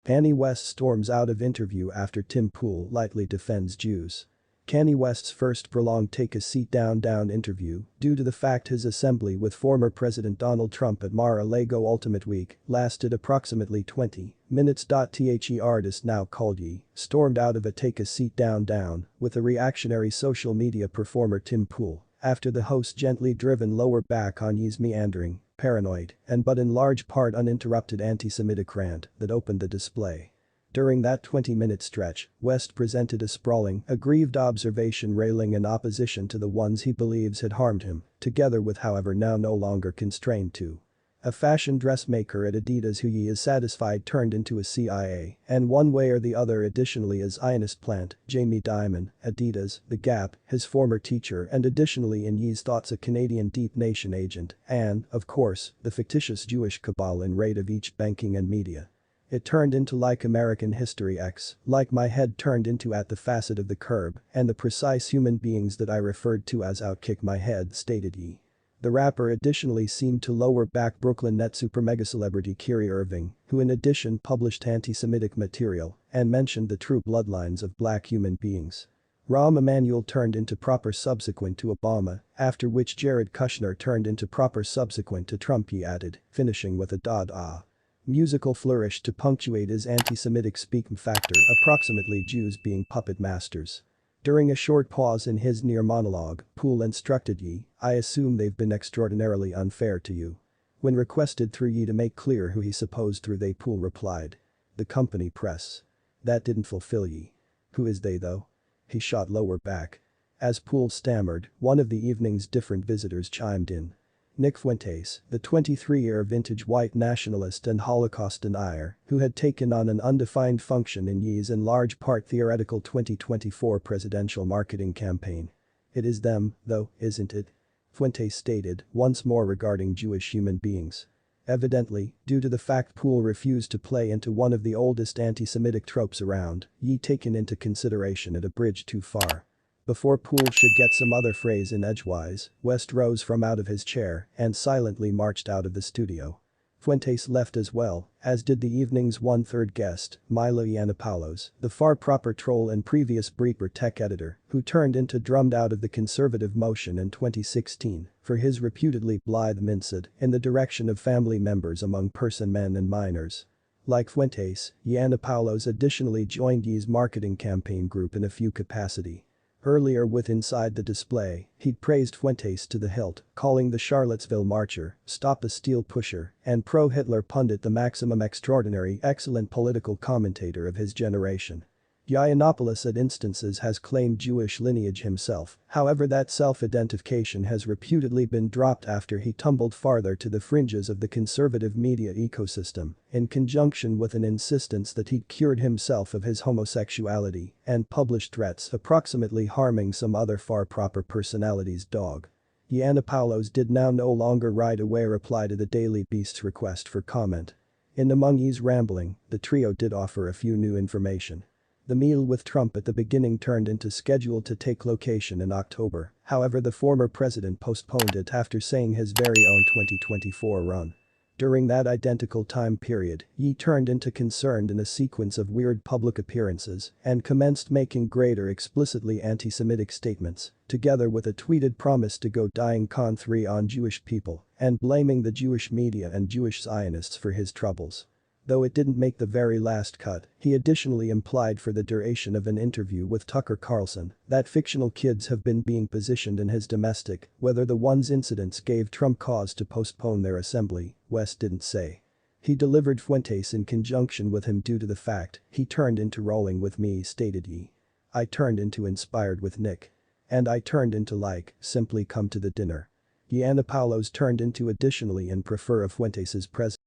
Kanye West storms out of interview after Tim Pool lightly defends Jews. Kanye West's first prolonged take-a-seat-down interview, due to the fact his assembly with former President Donald Trump at Mar-a-Lago Ultimate Week lasted approximately 20 minutes. The artist now called Ye stormed out of a take-a-seat-down with a reactionary social media performer Tim Pool after the host gently driven lower back on Ye's meandering, paranoid, and but in large part uninterrupted anti-Semitic rant that opened the display. During that 20-minute stretch, West presented a sprawling, aggrieved observation railing in opposition to the ones he believes had harmed him, together with however now no longer constrained to. A fashion dressmaker at Adidas who Ye is satisfied turned into a CIA, and one way or the other additionally a Zionist plant, Jamie Dimon, Adidas, The Gap, his former teacher and additionally in Ye's thoughts a Canadian Deep Nation agent, and, of course, the fictitious Jewish cabal in raid of each banking and media. It turned into like American History X, like my head turned into At the Facet of the Curb, and the precise human beings that I referred to as Outkick my head, stated Ye. The rapper additionally seemed to lower back Brooklyn net super mega celebrity Kyrie Irving, who in addition published anti-Semitic material and mentioned the true bloodlines of black human beings. Rahm Emanuel turned into proper subsequent to Obama, after which Jared Kushner turned into proper subsequent to Trump, Ye added, finishing with a musical flourish to punctuate his anti-Semitic speaking factor, approximately Jews being puppet masters. During a short pause in his near monologue, Pool instructed Ye, I assume they've been extraordinarily unfair to you. When requested through Ye to make clear who he supposed through they, Pool replied. The company press. That didn't fulfill Ye. Who is they though? He shot lower back. As Pool stammered, one of the evening's different visitors chimed in. Nick Fuentes, the 23-year vintage white nationalist and Holocaust denier, who had taken on an undefined function in Ye's in large part theoretical 2024 presidential marketing campaign. It is them, though, isn't it? Fuentes stated, once more regarding Jewish human beings. Evidently, due to the fact Pool refused to play into one of the oldest anti-Semitic tropes around, Ye taken into consideration at a bridge too far. Before Pool should get some other phrase in edgewise, West rose from out of his chair and silently marched out of the studio. Fuentes left as well, as did the evening's one-third guest, Milo Yiannopoulos, the far proper troll and previous Breaker tech editor, who turned into drummed out of the conservative motion in 2016 for his reputedly blithe minced in the direction of family members among person men and minors. Like Fuentes, Yiannopoulos additionally joined Ye's marketing campaign group in a few capacity. Earlier with Inside the Display, he'd praised Fuentes to the hilt, calling the Charlottesville Marcher, Stop a Steel Pusher, and pro-Hitler pundit the maximum extraordinary excellent political commentator of his generation. Yiannopoulos at instances has claimed Jewish lineage himself, however that self-identification has reputedly been dropped after he tumbled farther to the fringes of the conservative media ecosystem, in conjunction with an insistence that he'd cured himself of his homosexuality and published threats approximately harming some other far proper personality's dog. Yiannopoulos did now no longer right away reply to the Daily Beast's request for comment. In among Ye's rambling, the trio did offer a few new information. The meal with Trump at the beginning turned into scheduled to take location in October, however the former president postponed it after saying his very own 2024 run. During that identical time period, Ye turned into concerned in a sequence of weird public appearances and commenced making greater explicitly anti-Semitic statements, together with a tweeted promise to go dying con 3 on Jewish people and blaming the Jewish media and Jewish Zionists for his troubles. Though it didn't make the very last cut, he additionally implied for the duration of an interview with Tucker Carlson that fictional kids have been being positioned in his domestic, whether the one's incidents gave Trump cause to postpone their assembly, West didn't say. He delivered Fuentes in conjunction with him due to the fact he turned into rolling with me, stated Ye. I turned into inspired with Nick. And I turned into like, simply come to the dinner. Yiannopoulos turned into additionally in prefer of Fuentes' presence.